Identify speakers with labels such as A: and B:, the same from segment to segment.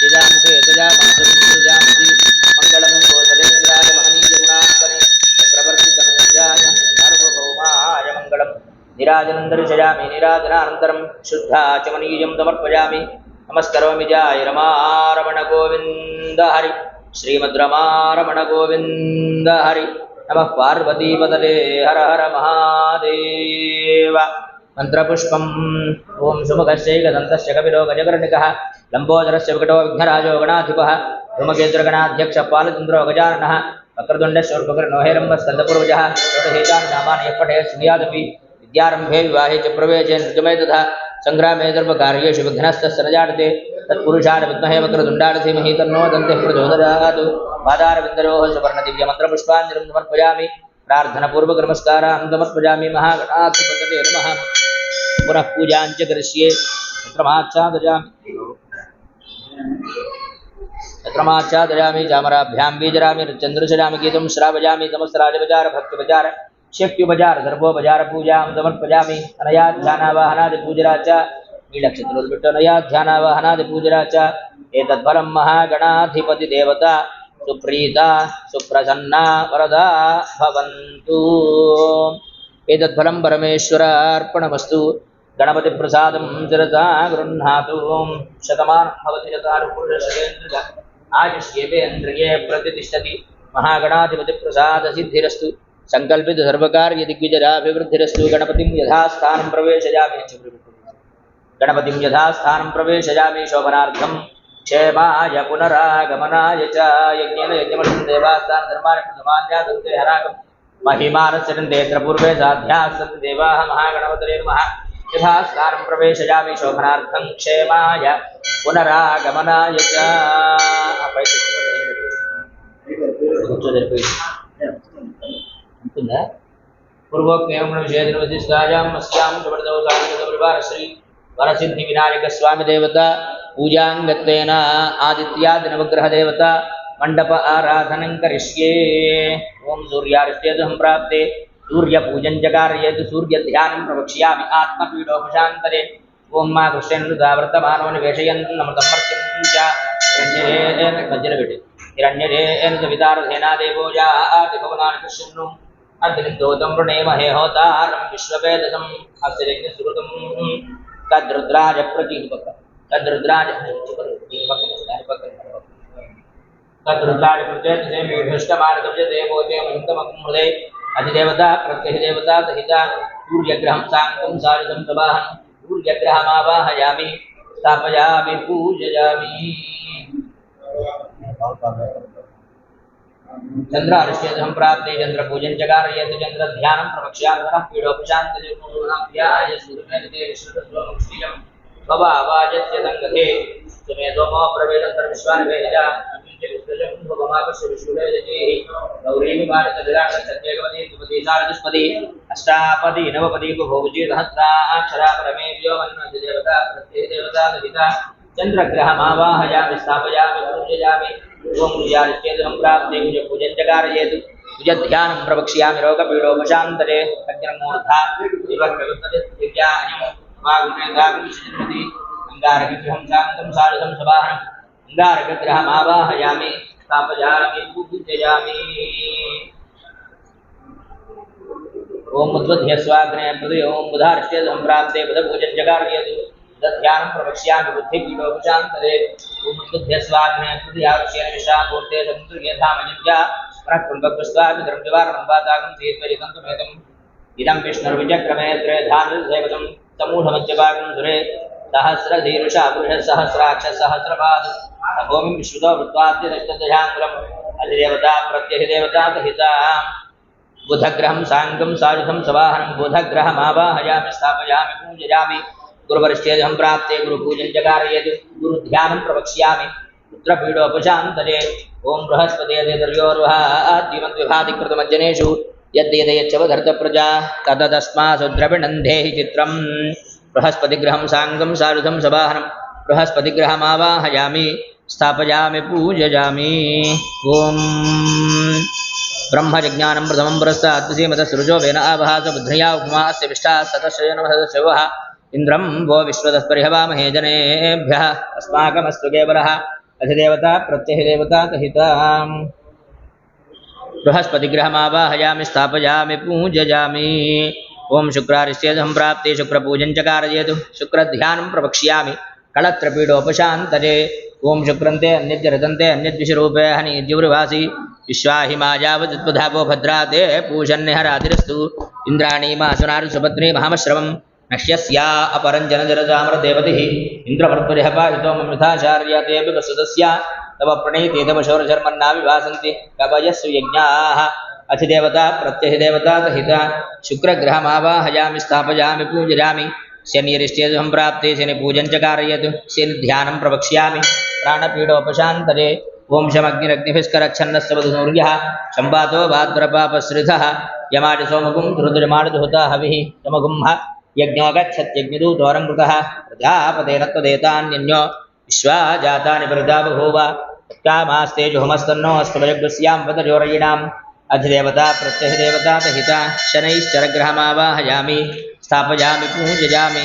A: यजामुखे तजामासुजामति मंगलम गोचरेन्द्राय महनीय गुणात्मने चक्रवर्ती तनुजाय सार्वभौमाय मंगलम निराजनं दर्शयामि निराजनानन्तरं शुद्धाचमनीयं समर्पयामि नमस्करोमि जय रमारमण गोविंद हरि श्रीमद्रमारमण गोविंद हरि नमः पार्वतीपतये हर हर महादेव मंत्रपुष्पम् ओं सुमुखस्यैकदन्तस्य कपिलो गजकर्णिकः लम्बोदरस्य विकटो विघ्नराजो गणाधिपः धूमकेतुर्गणाध्यक्ष पालचन्द्रो गजाननः वक्रतुण्डशूर्पकर्णो हेरम्बस्कन्दपूर्वजः षोडशेतानि नामानि यः पठेत् शृणुयादपि विद्यारम्भे विवाहे च प्रवेशे नृतमे तथा सङ्ग्रामे सर्वकार्येषु विघ्नस्तस्य न जायते तत्पुरुषाय विद्महे वक्रतुण्डाय धीमहि तन्नो दन्तिः प्रचोदयात् पादारविन्दयोः सुवर्णदिव्यमन्त्रपुष्पाञ्जलिं समर्पयामि प्रार्थनापूर्वक नमस्कारान् समर्पयामि महागणाधिपतये नमः पुनः पूजां च करिष्ये तत्रमाच्छादयामि चामराभ्यां बीजरामि चन्द्रशरामि गीतं श्रावयामि समस्तराजपचार भक्तिपचार शक्त्युपचार सर्वोपचार पूजां समर्पयामि अनया ध्यानावाहनादि पूजरा च नीलक्षत्रोद्बिट्टु अनया ध्यानावाहनादि पूजरा च एतद्फलं महागणाधिपति देवता सुप्रीता सुप्रसन्ना वरदा भवन्तु एतद्फलं परमेश्वरार्पणमस्तु गणपतिप्रसादं शिरसा गृह्णातु शतमानं भवति शतायुः आयुष्येवेन्द्रिये प्रतिष्ठति महागणाधिपतिप्रसादसिद्धिरस्तु संकल्पित सर्वकार्यदिग्विजयाभिवृद्धिरस्तु गणपतिं यथास्थानं प्रवेशयामि गणपतिं यथास्थानं प्रवेशयामि शोभनार्थं क्षेमाय पुनरागमनाय च यज्ञेन यज्ञमलं देवास्तान् धर्माणि प्रथमान्यासन्ते हराकं महिमानस्य नेत्र पूर्वे साध्याः सन्ति देवाः महागणपतये नमः यथास्थानं प्रवेशयामि शोभनार्थं क्षेमाय पुनरागमनाय च पूर्वोक्तविशेषायां अस्यां श्री वरसिद्धिविनायकस्वामी देवता पूजांगत्वेन आदित्यादिनवग्रह देवता मंडप आराधनं करिष्ये ओं सूर्यार्ष्येदहं प्राप्ते सूर्यपूजन कारयेत् सूर्यध्यानं प्रवक्ष्यामि आत्मपीडोपशान्तरे ओं मा कृष्णेन्द्रवर्तमानो निवेशयन् नमतं मर्त्यं च हिरण्यरेण सवितारधेना देवो याति भुवनानि पश्यन्नु अग्निदोतं वृणेमहे होतारं विश्ववेदसम् अस्य यज्ञसुकृतं तद्रुद्राज प्रतीपक तद्रुद्राज तद्रुद्राज प्रत्येते मेघष्टमार्गं च देवोते मन्तमकं हृदे अधिदेवता प्रत्यधिदेवता सहिता सूर्यग्रहं साङ्गं सारितं सभाहं सूर्यग्रहमावाहयामि स्थापयामि पूजयामि चन्द्रार्ष्येदहं प्राप्ते चन्द्रपूजन च कारयेत् चन्द्रध्यानं प्रवक्ष्यामि मनः पीडोपशान्तये सूर्यमेधिते विश्वतस्वमुष्टियं भवावाजस्य सङ्गते सुमे सोमो प्रवेदन्तर्विश्वानि वेदा गौरीमिमानसद्विराटसत्येकपदी अष्टापदी नवपदी भोजी सहस्राक्षरा परमेभ्यो देवता प्रत्येदेवता सहिता चन्द्रग्रहमावाहयामि स्थापयामि पूजयामि ओं पूजार्ष्येदहं प्राप्ते पूजन च कारयेत् पूजध्यानं प्रवक्ष्यामि रोगपीडोपशान्तरे अग्निमूर्धा दिव्यायं वाग्नेदाग्निश्चित्रति अङ्गारकग्रहं शान्तं सारथं सभाहम् अङ्गारकग्रहमावाहयामि स्थापयामि पूजयामि ओं उद्बुध्यस्वाग्ने पृथ्वी ओं बुधार्ष्येदहं प्राप्ते बुधपूजन च कारयेत् ध्यानं प्रवक्ष्यामि बुद्धिपीडोपशान्तरे ओं उद्बुध्यस्वाग्ने पृथ्वी आर्ष्येन विश्वामूर्ते समुद्रयथामयज्ञा प्रकुम्भकृस्वामि धर्मवारणं वातागं सेत्वरिकन्तुमेतम् इदं विष्णुर्विचक्रमे त्रेधानुर्दैवतं समूढमध्यभागं सुरे सहस्रधीरुषा पुरुषसहस्राक्ष सहस्रपाद तपोमिं विश्रुतो वृत्वाद्यदशाङ्गुलम् अधिदेवता प्रत्यधिदेवता सहिता बुधग्रहं साङ्गं सायुधं सवाहनं बुधग्रहमावाहयामि स्थापयामि पूजयामि गुरुवर्ष्येदहं प्राप्ते गुरुपूजन च कारयेत् गुरुध्यानं प्रवक्ष्यामि पुत्रपीडोपशान्तरे ओं बृहस्पतिर्योर्वहाद्यमद्विभाधिकृतमज्जनेषु यद्यदयच्छवधर्तप्रजा ततस्मासु द्रविणन्धेहि चित्रम् बृहस्पतिग्रहं साङ्गं सारुधं सवाहनं बृहस्पतिग्रहमावाहयामि स्थापयामि पूजयामि ओं ब्रह्मजज्ञानं प्रथमं पुरस्ताद्विषीमतसृजो वेन आवहास बुद्ध्या उपमा अस्य विष्टा सतश्रयनमः इन्द्रं वो विश्वतः परिहवामहे जनेभ्यः अस्माकमस्तु केवलः अधिदेवता प्रत्ययदेवता तहिता बृहस्पतिग्रहमावाहयामि स्थापयामि पूजयामि ओम शुक्रार्यस्य संप्राप्ते शुक्रपूजन च कारयेतु शुक्रध्यानं प्रवक्ष्यामि कलत्रपीडोपशान्तरे ओम शुक्रन्ते अन्यज्जरदन्ते अन्यद्विषरूपे हनिज्यवृवासि विश्वाहि मायावदुत्पधापो भद्राते पूषन्निहरातिरस्तु इन्द्राणी मासुनारु सुपत्नी महामश्रवम् नश्यस्या अपरञ्जनजरजामरदेवतिः इन्द्रवर्तुरिह पाहितो ममिथाचार्यतेऽपि वसुदस्या तव प्रणीते तव शौरशर्मन्ना विभासन्ति कवयस्सु यज्ञाः अधिदेवता प्रत्यहिदेवता तहिता शुक्रग्रहमावाहयामि स्थापयामि पूजयामि शनिरिष्टे संप्राप्ते शनिपूजन च कारयतु शनिध्यानं प्रवक्ष्यामि प्राणपीडोपशान्तरे ओम शमग्निरग्निभिस्करच्छन्नस्य वधूर्यः शम्बातो वाद्रपापश्रिधः यमाडिसोमगुं धृतजमाडिधुता हविः यमगुंह यज्ञो गच्छत्यग्निदूतोरङ्कृतः प्रजापतेन त्वदेतान्यन्यो विश्वा जातानि परिता बभूव तत्कामास्तेजुहमस्तन्नो अस्तवयज्ञस्यां वदजोरयिणाम् अधिदेवता प्रत्यहिदेवता तहिता शनैश्चरग्रहमावाहयामि स्थापयामि पूजयामि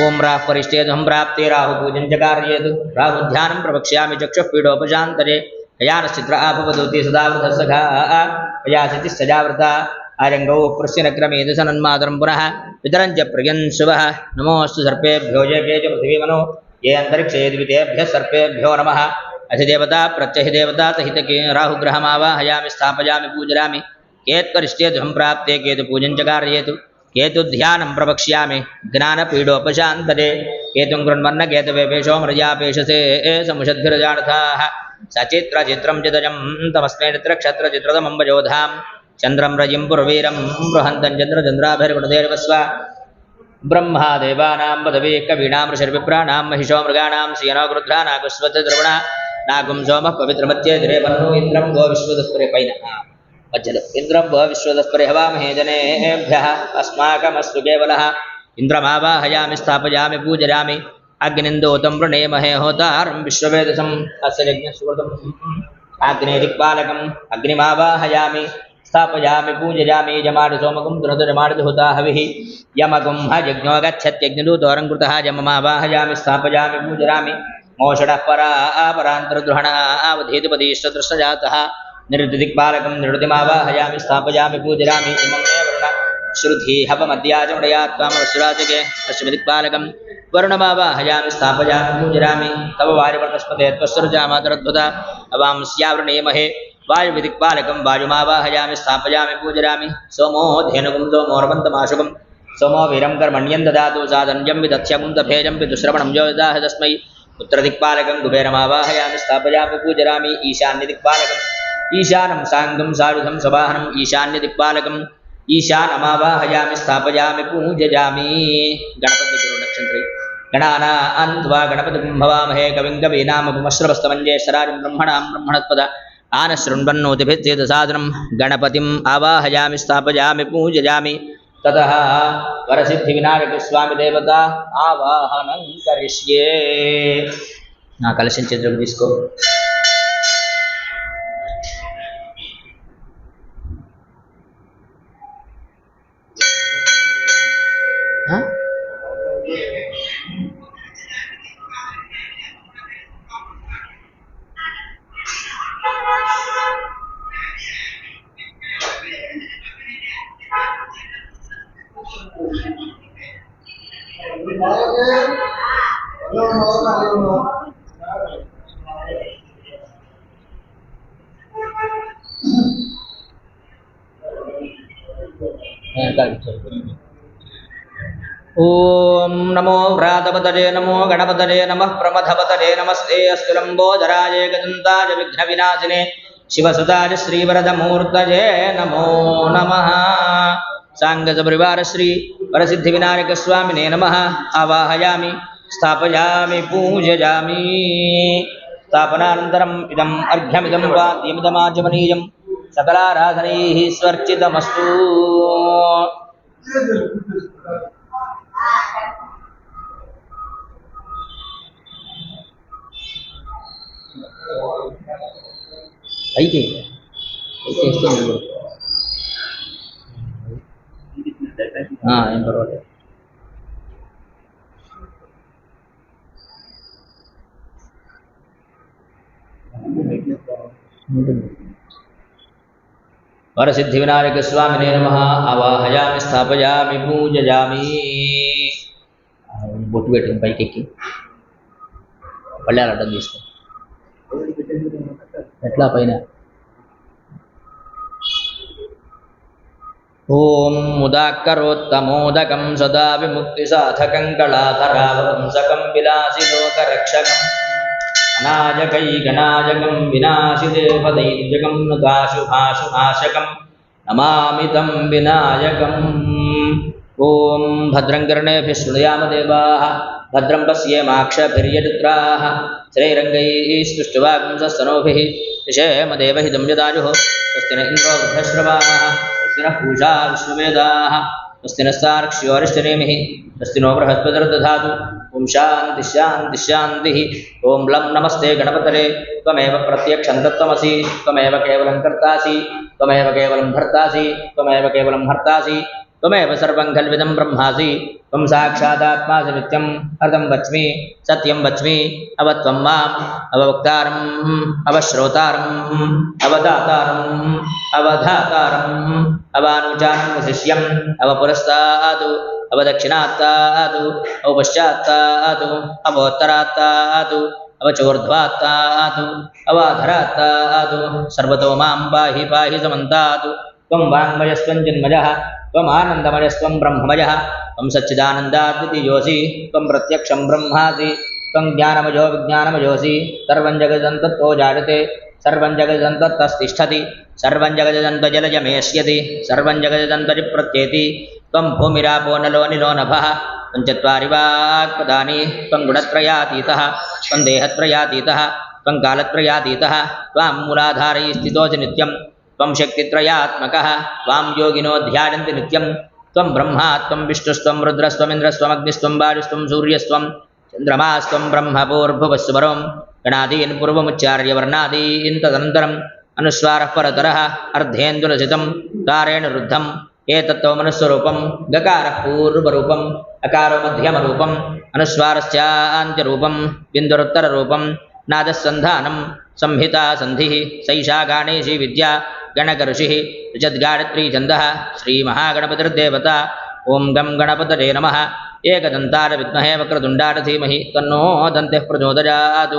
A: ओम राहुः परिष्टे संप्राप्ते राहुपूजन च कारयेतु राहुध्यानं प्रवक्ष्यामि चक्षुःपीडोपशान्तरे हयानश्चित्र आपवदूति सदावृतस्सखा हयासतिस्सजावृता आरङ्गौ प्रस्यनक्रमेद सनन्मातरं पुनः पितरं च प्रियंशुवः नमोऽस्तु सर्पेभ्यो ये च पृथिवीमनो ये अन्तरिक्षे द्वितेभ्यः सर्पेभ्यो नमः अधिदेवता प्रत्यहिदेवता तहितके राहुग्रहमावाहयामि स्थापयामि पूजयामि केत्करिष्टे संप्राप्ते केतुपूजन च कारयेतु केतुध्यानं प्रवक्ष्यामि ज्ञानपीडोपशान्तरे केतुं गृह्णन्न केतवेपेशो मृजापेशसे समुषद्भिरजार्थाः सचित्रचित्रं चिदजं तमस्मै नक्षत्रचित्रतमं वजोधां चन्द्रं रजिं पुरवीरं बृहन्तं चन्द्रचन्द्राभिर्गुणदेवस्व ब्रह्मा देवानां पदवी कवीनां ऋषिर्विप्राणां महिषो मृगाणां सियनो गृध्रा नागस्वद्रवणा नागुं सोमः पवित्रमत्येतिरे वह्नो इन्द्रं गो विश्वदस्परे पैनः मज्जलं इन्द्रं गो विश्वदस्परे हवामहे जनेभ्यः अस्माकमस्तु केवलः इन्द्रमावाहयामि स्थापयामि पूजयामि अग्निन्दोतं वृणेमहे होतारं विश्ववेदसम् अस्य यज्ञस्वृतम् अग्निदिक्पालकम् अग्निमावाहयामि स्थापयामि पूजयामि यमाडिसोमगुं धृतजमाडिधुता हविः यमगुं यज्ञो गच्छत्यग्निदूतोरङ्कृतः यममावाहयामि स्थापयामि पूजयामि मोषडः परान्तरद्रुहणः अवधेतुपदीष्टदृष्टजातः निरुतिदिक्पालकं निरुतिमावाहयामि स्थापयामि पूजयामि इमं मे वरुण श्रुति हवमद्याजमुडया त्वामवश्राजके पश्चिमदिक्पालकं वरुणमावाहयामि स्थापयामि पूजयामि तव वायुवर्तस्पते त्वस्सृजामातरद्भुता अवांस्यावृणेमहे वायुविदिक्पालकं वायुमावाहयामि स्थापयामि पूजयामि सोमो धेनुगुं सोमोर्वन्तमाशुगं सोमो वीरं कर्मण्यं ददातु सादन्यं विदध्यगुं तफेजं पितुश्रवणं यो ददाह तस्मै उत्तरदिक्पालकं कुबेरमावाहयामि स्थापयामि पूजयामि ईशान्यदिक्पालकम् ईशानं साङ्गं सायुधं सवाहनम् ईशान्यदिक्पालकम् ईशानमावाहयामि स्थापयामि पूजयामि गणपतिगुरुनक्षत्रे गणानान्त्वा गणपतिं भवामहे कविं कवीनामुपमश्रवस्तमञ्जेश्वराजं ब्रह्मणां ब्रह्मणस्पद आनशृण्वन्नोतिभिश्चेदसादनं गणपतिम् आवाहयामि स्थापयामि पूजयामि ततः वरसिद्धिविनायकस्वामी देवता आवाहनं करिष्ये ना कलशं चित्रं తీసుకో ओम नमो व्रातपतये नमो गणपतये नमः प्रमथपतये नमस्ते अस्तु लंबोदराय गदन्ताय विघ्नविनाशिने शिवसुताय श्रीवरदमूर्तये नमो नमः सांगसपरिवार श्री वरसिद्धिविनायक स्वामिने नमः आवाहयामि स्थापयामि पूजयामि स्थापनानन्तरम् इदम् अर्घ्यमिदं वाद्यमिदमाचमनीयं सकलाराधनैः स्वर्चितमस्तु ऐके ఏం పర్వాలేదు వరసిద్ధివినాయకస్వామినే నమః. ఆవాహయామి స్థాపయామి పూజయామి. బొట్టు పెట్టింది పైకెక్కి పళ్ళాలు అడ్డం తీసుకో ఎట్లా పైన. ఓం ముదాక్కరోత్తమోదకం సదా విముక్తి సాధకం కళాధరావపుంసకం విలాసి లోకరక్షకం అనాజకైకనాజకం వినాశిదేవదైర్జకం నృతాశుభాశునాశకం నమామి తం వినాయకం. ఓం భద్రం కర్ణేభిः శృణుయామ దేవాः భద్రం పశ్యేమాక్షభిర్యజత్రాः శ్రైరంగైः స్తుష్టువాగుంసస్తనూభిः విషేమ దేవహితం యదాయుः. స్వస్తి న ఇంద్రో వృద్ధశ్రవాः స్వస్తి నః పూషా విశ్వవేదాः స్వస్తి నస్తార్క్ష్యోరిష్టనేమిः స్వస్తి నో బృహస్పతిర్దధాతు. ఓం శాంతి శాంతి శాంతి. ఓం లం నమస్తే గణపతరే త్వమేవ ప్రత్యక్షం తత్వమసి త్వమేవ కేవలం కర్తాసి త్వమేవ కేవలం భర్తాసి త్వమేవ కేవలం హర్తాసి త్వమేవ సర్వం కల్విదం బ్రహ్మాసి త్వం సాక్షాదాత్మాసి నిత్యం అర్థం వచ్మి సత్యం వచ్మి అవత్వం మాం అవక్తారం అవశ్రోతారం అవదాతారం అవధాతారం అవానుచానం శిష్యం అవపురస్తాదు అవదక్షిణాత్తాదు అవపశ్చాత్తాదు అవోత్తరాత్తాదు అవచోర్ధ్వాత్తాదు అవాధరాత్తాదు సర్వతో మాం పాహి పాహి సమంతాదు. త్వం వాంగ్మయస్త్వం జన్మజః త్వం ఆనందమయస్త్వం బ్రహ్మమయః త్వం సచ్చిదానందాద్వితీయోసి త్వం ప్రత్యక్షం బ్రహ్మాసి త్వం జ్ఞానమయో విజ్ఞానమయోసి సర్వం జగదంతత్తో జాయతే సర్వం జగదంతత్తస్థిష్ఠతి సర్వం జగదంతజలజమేష్యతి సర్వం జగదంతరిప్రత్యేతి త్వం భూమిరాపో నలో నిలో నభః త్వం చత్వారి వాక్పదాని త్వం గుణత్రయాతీతః త్వం దేహత్రయాతీతః త్వం కాలత్రయాతీతః త్వాం మూలాధారై స్థితోసి నిత్యం త్వం శక్తిత్రయాత్మకः త్వాం యోగినో ధ్యాయంతి నిత్యం. త్వం బ్రహ్మా త్వం విష్ణుస్త్వం రుద్రస్త్వమింద్రస్త్వమగ్నిస్త్వం వాయుస్త్వం సూర్యస్త్వం చంద్రమాస్త్వం బ్రహ్మభూర్భువస్సువరం గణాదీన్ పూర్వముచ్చార్య వర్ణాదీన్ తదనంతరం అనుస్వారः పరతరः అర్ధేందులసితం కారేణ రుద్ధం ఏతత్తో మనుస్వరూపం గకారः పూర్వరూపం అకారో మధ్యమరూపం అనుస్వారస్యాంత్యరూపం బిందురుత్తరరూపం నాదస్సంధానం సంహితా సంధిः సైషా గాణేశీ విద్యా గణకఋషిः ऋजद्गायत्री छन्दः श्रीमहागणपतिर्देवता. ओं गं गणपतये नमः. एकदन्ताय विद्महे वक्रतुण्डाय धीमहि तन्नो दन्तिः प्रचोदयात्.